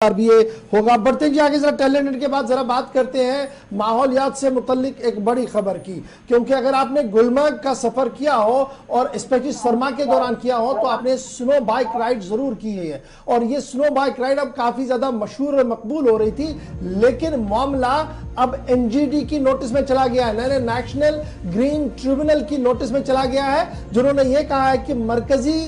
RBA होगा। बढ़ते जी आगे जरा टैलेंटेड के बाद जरा बात करते हैं माहौलियात से मुतल्लिक एक बड़ी खबर की, क्योंकि अगर आपने गुलमर्ग का सफर किया हो और स्पेशली सरमा के दौरान किया हो तो आपने स्नो बाइक राइड जरूर की है। और ये स्नो बाइक राइड अब काफी ज्यादा मशहूर और मकबूल हो रही थी, लेकिन मामला अब NGT की नोटिस में चला गया है, नेशनल ग्रीन ट्रिब्यूनल की नोटिस में चला गया है, जिन्होंने ये कहा है कि मरकजी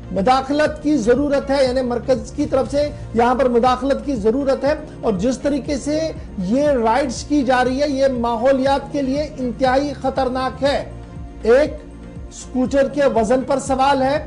मुदाखलत की जरूरत है, यानी मरकज की तरफ से यहां पर मुदाखलत की जरूरत है। और जिस तरीके से ये राइड्स की जा रही है ये माहौलियात के लिए इंतहाई खतरनाक है। एक, स्कूटर के वजन पर सवाल है,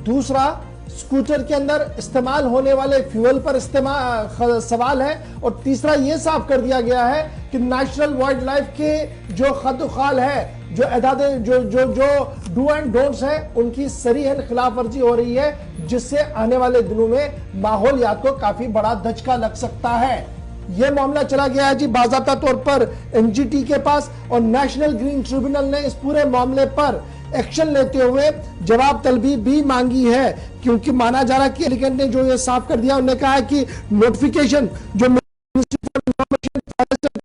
दूसरा स्कूटर के अंदर इस्तेमाल होने वाले फ्यूल पर सवाल है, और तीसरा यह साफ कर दिया गया है कि नेशनल वाइल्ड लाइफ के जो खत-उ-खाल है, जो एदादे जो जो जो डू एंड डोंट्स है, उनकी सरीहन खिलाफ वर्जी हो रही है, जिससे आने वाले दिनों में माहौलियात को काफी बड़ा धचका लग सकता है। यह मामला चला गया है जी बाज़ाब्ता तौर पर NGT के पास, और नेशनल ग्रीन ट्रिब्यूनल ने इस पूरे मामले पर एक्शन लेते हुए जवाब तलबी भी मांगी है, क्योंकि माना जा रहा है कि एलिगेंट ने जो ये साफ कर दिया, उन्होंने कहा है कि नोटिफिकेशन जो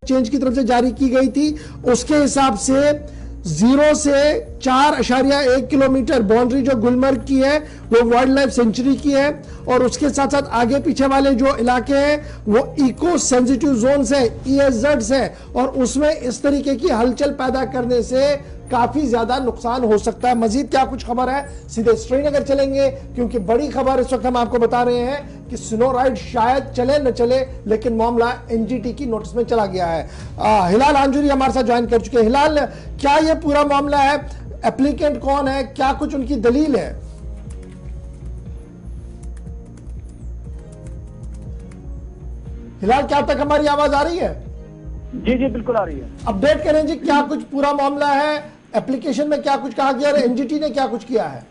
चेंज की तरफ से जारी की गई थी उसके हिसाब से 0 से 4.1 किलोमीटर बाउंड्री जो गुलमर्ग की है वो वाइल्ड लाइफ सेंचुरी की है, और उसके साथ साथ आगे पीछे वाले जो इलाके हैं वो इको सेंसिटिव जोन्स है, ESZs है, और उसमें इस तरीके की हलचल पैदा करने से काफी ज्यादा नुकसान हो सकता है। मजीद क्या कुछ खबर है, सीधे श्रीनगर चलेंगे, क्योंकि बड़ी खबर इस वक्त हम आपको बता रहे हैं कि स्नो राइड शायद चले न चले, लेकिन मामला NGT की नोटिस में चला गया है। हिलाल हांजुरी हमारे साथ ज्वाइन कर चुके हैं। हिलाल, क्या ये पूरा मामला है, एप्लीकेंट कौन है, क्या कुछ उनकी दलील है? हिलाल, क्या अब तक हमारी आवाज आ रही है? जी जी बिल्कुल आ रही है। अपडेट करें जी, क्या कुछ पूरा मामला है, एप्लीकेशन में क्या कुछ कहा गया है, NGT ने क्या कुछ किया है?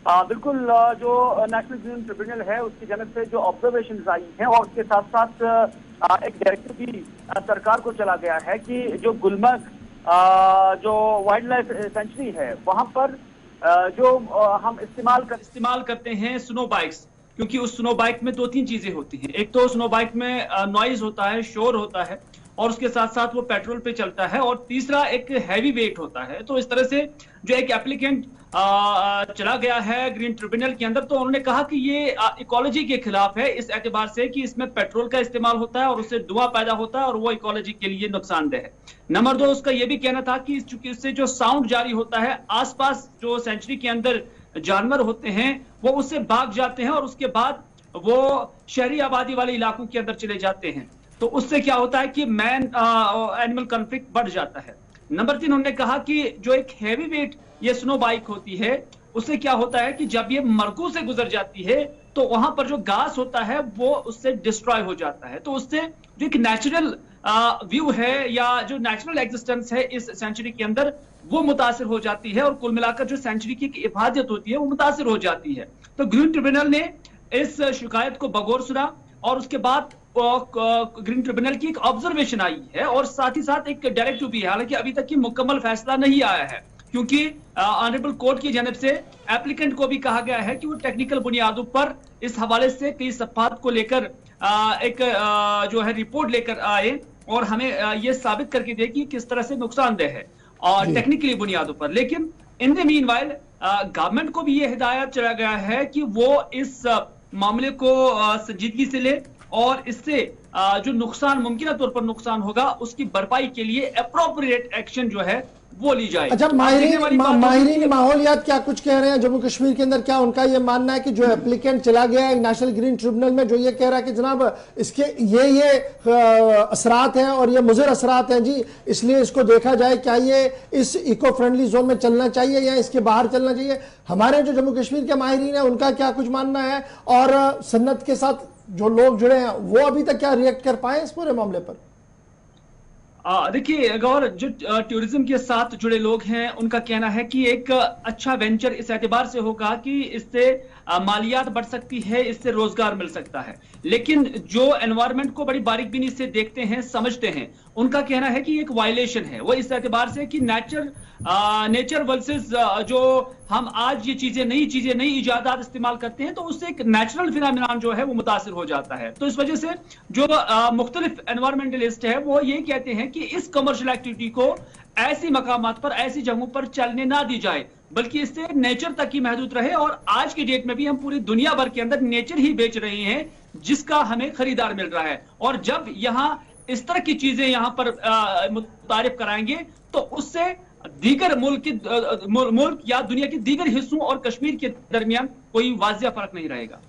बिल्कुल, जो नेशनल ग्रीन ट्रिब्यूनल है उसकी जानब से जो ऑब्जर्वेशन आई हैं और उसके साथ साथ एक डायरेक्टिव भी सरकार को चला गया है कि जो गुलमर्ग जो वाइल्ड लाइफ सेंचुरी है वहां पर जो हम इस्तेमाल करते हैं स्नो बाइक्स, क्योंकि उस स्नो बाइक में 2-3 चीजें होती हैं। एक तो स्नो बाइक में नॉइज होता है, शोर होता है, और उसके साथ साथ वो पेट्रोल पे चलता है, और तीसरा एक हैवी वेट होता है। तो इस तरह से जो एक एप्लीकेंट चला गया है ग्रीन ट्रिब्यूनल के अंदर, तो उन्होंने कहा कि ये इकोलॉजी के खिलाफ है, इस एतबार से कि इसमें पेट्रोल का इस्तेमाल होता है और उससे धुआं पैदा होता है और वो इकोलॉजी के लिए नुकसानदेह है। नंबर 2, उसका ये भी कहना था कि चूंकि इससे जो साउंड जारी होता है, आसपास जो सेंचुरी के अंदर जानवर होते हैं वो उससे भाग जाते हैं और उसके बाद वो शहरी आबादी वाले इलाकों के अंदर चले जाते हैं, तो उससे क्या होता है कि मैन एनिमल कॉन्फ्लिक्ट बढ़ जाता है। नंबर 3, उन्होंने कहा कि जो एक हैवी वेट ये स्नो बाइक होती है उससे क्या होता है कि जब ये मरकू से गुजर जाती है तो वहां पर जो घास होता है वो उससे डिस्ट्रॉय हो जाता है, तो उससे जो एक नेचुरल व्यू है या जो नेचुरल एग्जिस्टेंस है इस सेंचुरी के अंदर वो मुतासिर हो जाती है, और कुल मिलाकर जो सेंचुरी की हिफाजत होती है वो मुतासिर हो जाती है। तो ग्रीन ट्रिब्यूनल ने इस शिकायत को बगौर सुना, और उसके बाद ग्रीन ट्रिब्यूनल की एक ऑब्जर्वेशन आई है और साथ ही साथ एक डायरेक्टिव भी है। हालांकि अभी तक की मुकम्मल फैसला नहीं आया है, क्योंकि ऑनरेबल कोर्ट की जानब से एप्लीकेंट को भी कहा गया है कि वो टेक्निकल बुनियादों पर इस हवाले से कई सफ़ात को लेकर एक जो है रिपोर्ट लेकर आए और हमें ये साबित करके दे कि किस तरह से नुकसानदेह है और टेक्निकली बुनियादों पर। लेकिन इन द मीनवाइल गवर्नमेंट को भी ये हिदायत चला गया है कि वो इस मामले को संजीदगी से ले और इससे जो नुकसान मुमकिन तौर पर नुकसान होगा उसकी भरपाई के लिए अप्रोप्रिएट एक्शन जो है वो ली जाए। अच्छा, माहिरीन माहौलियात क्या कुछ कह रहे हैं जम्मू कश्मीर के अंदर? क्या उनका ये मानना है कि जो एप्लीकेंट चला गया है नेशनल ग्रीन ट्रिब्यूनल में, जो ये कह रहा है कि जनाब इसके ये असरात हैं और ये मुज़र असरात हैं जी, इसलिए इसको देखा जाए, क्या ये इस इको फ्रेंडली जोन में चलना चाहिए या इसके बाहर चलना चाहिए? हमारे जो जम्मू कश्मीर के माहिरीन है उनका क्या कुछ मानना है, और सन्नत के साथ जो लोग जुड़े हैं वो अभी तक क्या रिएक्ट कर पाए इस पूरे मामले पर? देखिए गौर, जो टूरिज्म के साथ जुड़े लोग हैं उनका कहना है कि एक अच्छा वेंचर इस एतबार से होगा कि इससे मालियात बढ़ सकती है, इससे रोजगार मिल सकता है। लेकिन जो एनवायरनमेंट को बड़ी बारीकबीनी से देखते हैं, समझते हैं, उनका कहना है कि एक वायलेशन है। वो इस एतबार से कि नेचर वर्सेस जो हम आज ये चीजें नई इजादात इस्तेमाल करते हैं, तो उससे एक नेचुरल फिनोमेनन जो है वो मुतासिर हो जाता है। तो इस वजह से जो मुख्तलिफ एनवायरमेंटलिस्ट है वो ये कहते हैं कि इस कमर्शियल एक्टिविटी को ऐसी मकामात पर, ऐसी जगहों पर चलने ना दी जाए, बल्कि इससे नेचर तक ही महदूद रहे। और आज के डेट में भी हम पूरी दुनिया भर के अंदर नेचर ही बेच रहे हैं जिसका हमें खरीदार मिल रहा है। और जब यहाँ इस तरह की चीजें यहाँ पर मुतारिफ कराएंगे तो उससे दीगर मुल्क या दुनिया के दीगर हिस्सों और कश्मीर के दरमियान कोई वाजिया फर्क नहीं रहेगा।